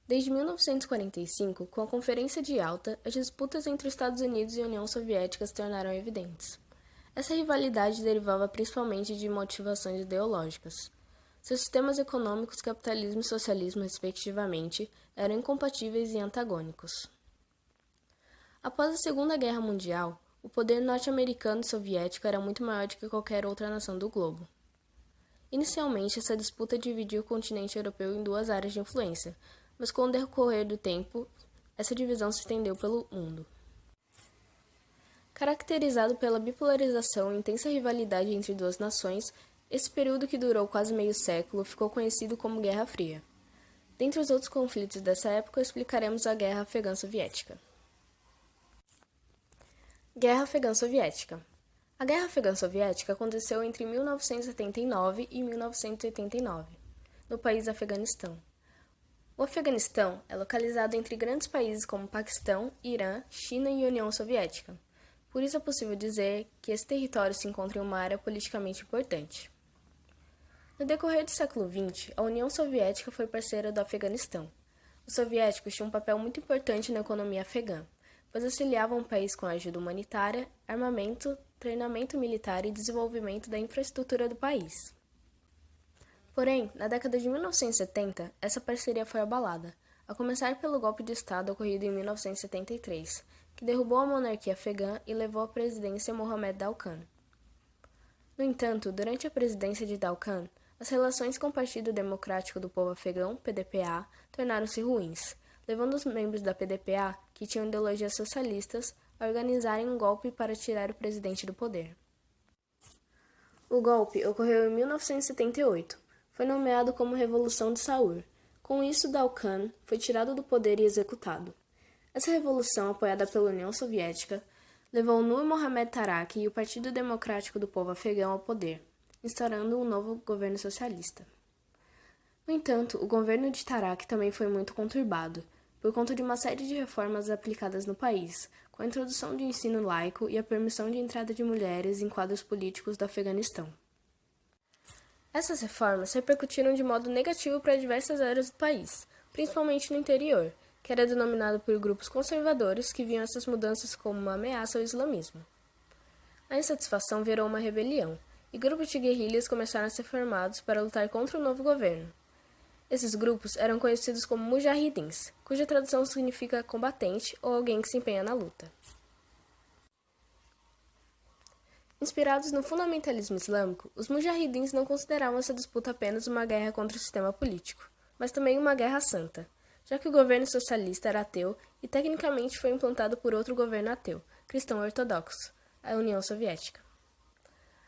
Desde 1945, com a Conferência de Yalta, as disputas entre Estados Unidos e União Soviética se tornaram evidentes. Essa rivalidade derivava principalmente de motivações ideológicas. Seus sistemas econômicos, capitalismo e socialismo, respectivamente, eram incompatíveis e antagônicos. Após a Segunda Guerra Mundial, o poder norte-americano e soviético era muito maior do que qualquer outra nação do globo. Inicialmente, essa disputa dividiu o continente europeu em duas áreas de influência, mas com o decorrer do tempo, essa divisão se estendeu pelo mundo. Caracterizado pela bipolarização e intensa rivalidade entre duas nações, esse período, que durou quase meio século, ficou conhecido como Guerra Fria. Dentre os outros conflitos dessa época, explicaremos a Guerra Afegã-Soviética. Guerra Afegã-Soviética. A Guerra Afegã-Soviética aconteceu entre 1979 e 1989, no país Afeganistão. O Afeganistão é localizado entre grandes países como Paquistão, Irã, China e União Soviética. Por isso é possível dizer que esse território se encontra em uma área politicamente importante. No decorrer do século XX, a União Soviética foi parceira do Afeganistão. Os soviéticos tinham um papel muito importante na economia afegã, pois auxiliavam o país com ajuda humanitária, armamento, treinamento militar e desenvolvimento da infraestrutura do país. Porém, na década de 1970, essa parceria foi abalada, a começar pelo golpe de Estado ocorrido em 1973, que derrubou a monarquia afegã e levou à presidência Mohamed Dal-Khan. No entanto, durante a presidência de Dal-Khan, as relações com o Partido Democrático do Povo Afegão, PDPA, tornaram-se ruins, levando os membros da PDPA, que tinham ideologias socialistas, a organizarem um golpe para tirar o presidente do poder. O golpe ocorreu em 1978. Foi nomeado como Revolução de Saur. Com isso, Dal-Khan foi tirado do poder e executado. Essa revolução, apoiada pela União Soviética, levou Nur Mohammad Taraki e o Partido Democrático do Povo Afegão ao poder, instaurando um novo governo socialista. No entanto, o governo de Taraki também foi muito conturbado, por conta de uma série de reformas aplicadas no país, com a introdução de ensino laico e a permissão de entrada de mulheres em quadros políticos do Afeganistão. Essas reformas repercutiram de modo negativo para diversas áreas do país, principalmente no interior, que era denominado por grupos conservadores que viam essas mudanças como uma ameaça ao islamismo. A insatisfação virou uma rebelião, e grupos de guerrilhas começaram a ser formados para lutar contra o novo governo. Esses grupos eram conhecidos como mujahidins, cuja tradução significa combatente ou alguém que se empenha na luta. Inspirados no fundamentalismo islâmico, os mujahidins não consideravam essa disputa apenas uma guerra contra o sistema político, mas também uma guerra santa, já que o governo socialista era ateu e tecnicamente foi implantado por outro governo ateu, cristão ortodoxo, a União Soviética.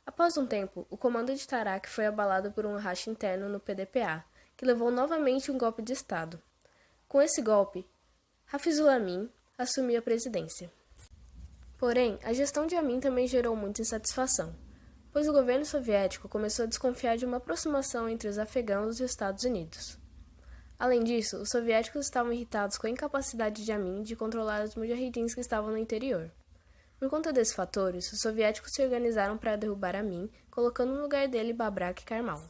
Após um tempo, o comando de Taraki foi abalado por um racha interno no PDPA, que levou novamente um golpe de Estado. Com esse golpe, Hafizul Amin assumiu a presidência. Porém, a gestão de Amin também gerou muita insatisfação, pois o governo soviético começou a desconfiar de uma aproximação entre os afegãos e os Estados Unidos. Além disso, os soviéticos estavam irritados com a incapacidade de Amin de controlar os mujahidins que estavam no interior. Por conta desses fatores, os soviéticos se organizaram para derrubar Amin, colocando no lugar dele Babrak Karmal.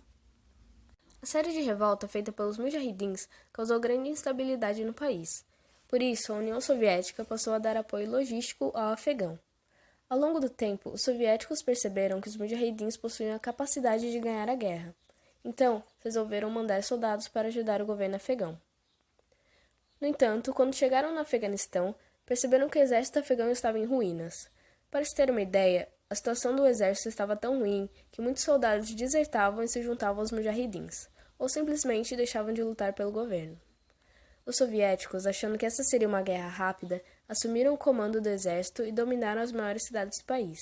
A série de revolta feita pelos mujahidins causou grande instabilidade no país. Por isso, a União Soviética passou a dar apoio logístico ao afegão. Ao longo do tempo, os soviéticos perceberam que os mujahidins possuíam a capacidade de ganhar a guerra. Então, resolveram mandar soldados para ajudar o governo afegão. No entanto, quando chegaram no Afeganistão, perceberam que o exército afegão estava em ruínas. Para se ter uma ideia, a situação do exército estava tão ruim que muitos soldados desertavam e se juntavam aos mujahidins, ou simplesmente deixavam de lutar pelo governo. Os soviéticos, achando que essa seria uma guerra rápida, assumiram o comando do exército e dominaram as maiores cidades do país.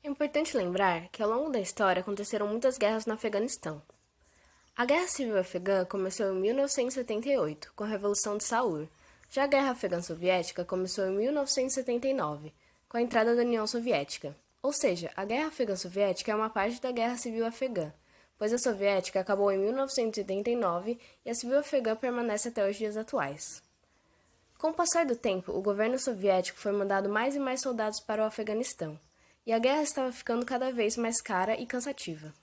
É importante lembrar que ao longo da história aconteceram muitas guerras no Afeganistão. A Guerra Civil Afegã começou em 1978, com a Revolução de Saur. Já a Guerra Afegã-Soviética começou em 1979, com a entrada da União Soviética. Ou seja, a Guerra Afegã-Soviética é uma parte da Guerra Civil Afegã, pois a soviética acabou em 1989 e a civil afegã permanece até os dias atuais. Com o passar do tempo, o governo soviético foi mandando mais e mais soldados para o Afeganistão, e a guerra estava ficando cada vez mais cara e cansativa.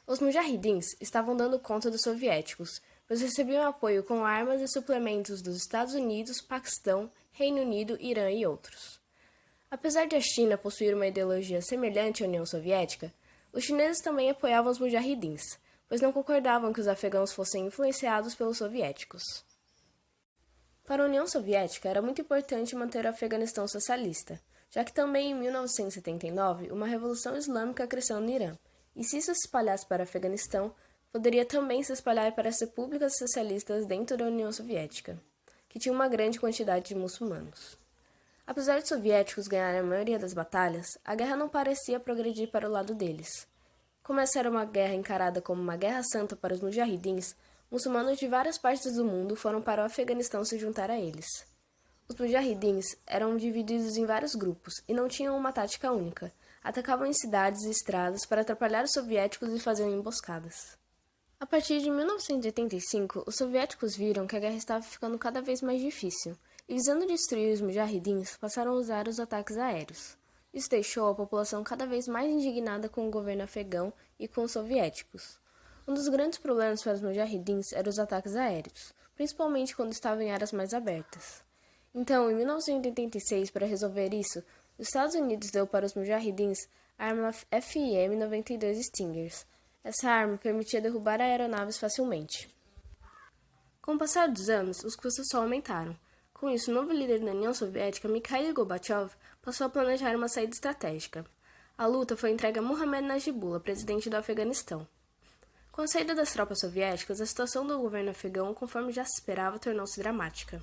Os mujahidins estavam dando conta dos soviéticos, pois recebiam apoio com armas e suplementos dos Estados Unidos, Paquistão, Reino Unido, Irã e outros. Apesar de a China possuir uma ideologia semelhante à União Soviética, os chineses também apoiavam os mujahidins, pois não concordavam que os afegãos fossem influenciados pelos soviéticos. Para a União Soviética era muito importante manter o Afeganistão socialista, já que também em 1979 uma revolução islâmica cresceu no Irã, e se isso se espalhasse para o Afeganistão, poderia também se espalhar para as repúblicas socialistas dentro da União Soviética, que tinha uma grande quantidade de muçulmanos. Apesar de soviéticos ganharem a maioria das batalhas, a guerra não parecia progredir para o lado deles. Como essa era uma guerra encarada como uma guerra santa para os mujahidins, muçulmanos de várias partes do mundo foram para o Afeganistão se juntar a eles. Os mujahidins eram divididos em vários grupos e não tinham uma tática única. Atacavam em cidades e estradas para atrapalhar os soviéticos e faziam emboscadas. A partir de 1985, os soviéticos viram que a guerra estava ficando cada vez mais difícil, e visando destruir os mujahidins, passaram a usar os ataques aéreos. Isso deixou a população cada vez mais indignada com o governo afegão e com os soviéticos. Um dos grandes problemas para os mujahidins eram os ataques aéreos, principalmente quando estavam em áreas mais abertas. Então, em 1986, para resolver isso, os Estados Unidos deu para os mujahidins a arma FIM-92 Stingers. Essa arma permitia derrubar aeronaves facilmente. Com o passar dos anos, os custos só aumentaram. Com isso, o novo líder da União Soviética, Mikhail Gorbachev, passou a planejar uma saída estratégica. A luta foi entregue a Mohammad Najibullah, presidente do Afeganistão. Com a saída das tropas soviéticas, a situação do governo afegão, conforme já se esperava, tornou-se dramática.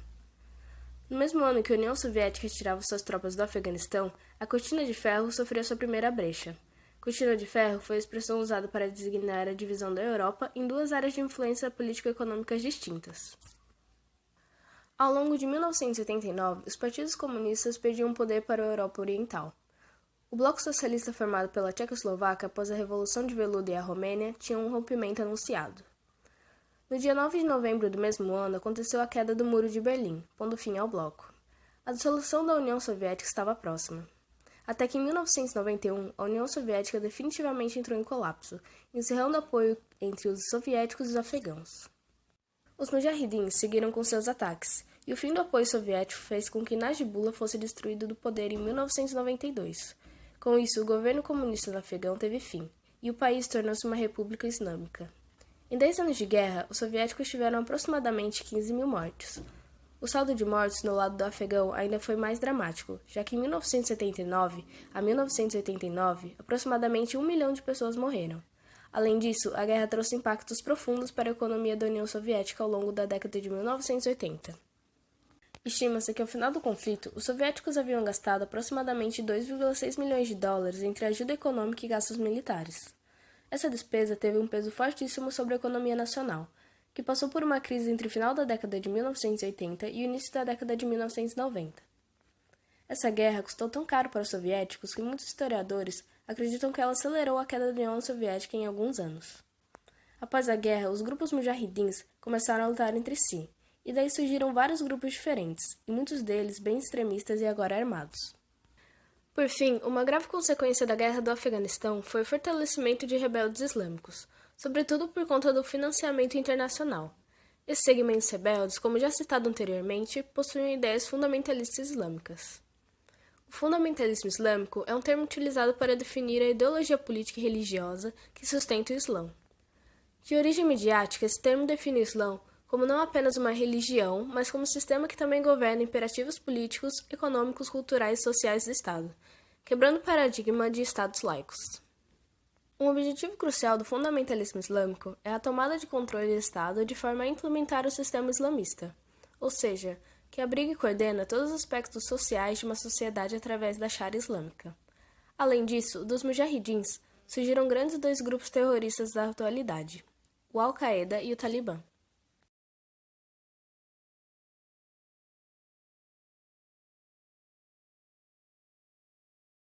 No mesmo ano que a União Soviética retirava suas tropas do Afeganistão, a Cortina de Ferro sofreu sua primeira brecha. Cortina de Ferro foi a expressão usada para designar a divisão da Europa em duas áreas de influência político-econômicas distintas. Ao longo de 1989, os partidos comunistas perdiam poder para a Europa Oriental. O bloco socialista formado pela Tchecoslováquia após a Revolução de Veludo e a Romênia tinha um rompimento anunciado. No dia 9 de novembro do mesmo ano, aconteceu a queda do Muro de Berlim, pondo fim ao bloco. A dissolução da União Soviética estava próxima. Até que em 1991, a União Soviética definitivamente entrou em colapso, encerrando o apoio entre os soviéticos e os afegãos. Os mujahidins seguiram com seus ataques, e o fim do apoio soviético fez com que Najibullah fosse destruído do poder em 1992. Com isso, o governo comunista do afegão teve fim, e o país tornou-se uma república islâmica. Em 10 anos de guerra, os soviéticos tiveram aproximadamente 15 mil mortos. O saldo de mortos no lado do afegão ainda foi mais dramático, já que em 1979 a 1989, aproximadamente 1 milhão de pessoas morreram. Além disso, a guerra trouxe impactos profundos para a economia da União Soviética ao longo da década de 1980. Estima-se que ao final do conflito, os soviéticos haviam gastado aproximadamente 2,6 milhões de dólares entre ajuda econômica e gastos militares. Essa despesa teve um peso fortíssimo sobre a economia nacional, que passou por uma crise entre o final da década de 1980 e o início da década de 1990. Essa guerra custou tão caro para os soviéticos que muitos historiadores acreditam que ela acelerou a queda da União Soviética em alguns anos. Após a guerra, os grupos mujahidins começaram a lutar entre si, e daí surgiram vários grupos diferentes, e muitos deles bem extremistas e agora armados. Por fim, uma grave consequência da guerra do Afeganistão foi o fortalecimento de rebeldes islâmicos, sobretudo por conta do financiamento internacional. Esses segmentos rebeldes, como já citado anteriormente, possuem ideias fundamentalistas islâmicas. O fundamentalismo islâmico é um termo utilizado para definir a ideologia política e religiosa que sustenta o Islã. De origem midiática, esse termo define o Islã como não apenas uma religião, mas como um sistema que também governa imperativos políticos, econômicos, culturais e sociais do Estado, quebrando o paradigma de Estados laicos. Um objetivo crucial do fundamentalismo islâmico é a tomada de controle do Estado de forma a implementar o sistema islamista, ou seja, que abriga e coordena todos os aspectos sociais de uma sociedade através da Sharia islâmica. Além disso, dos mujahidins surgiram grandes dois grupos terroristas da atualidade, o Al-Qaeda e o Talibã.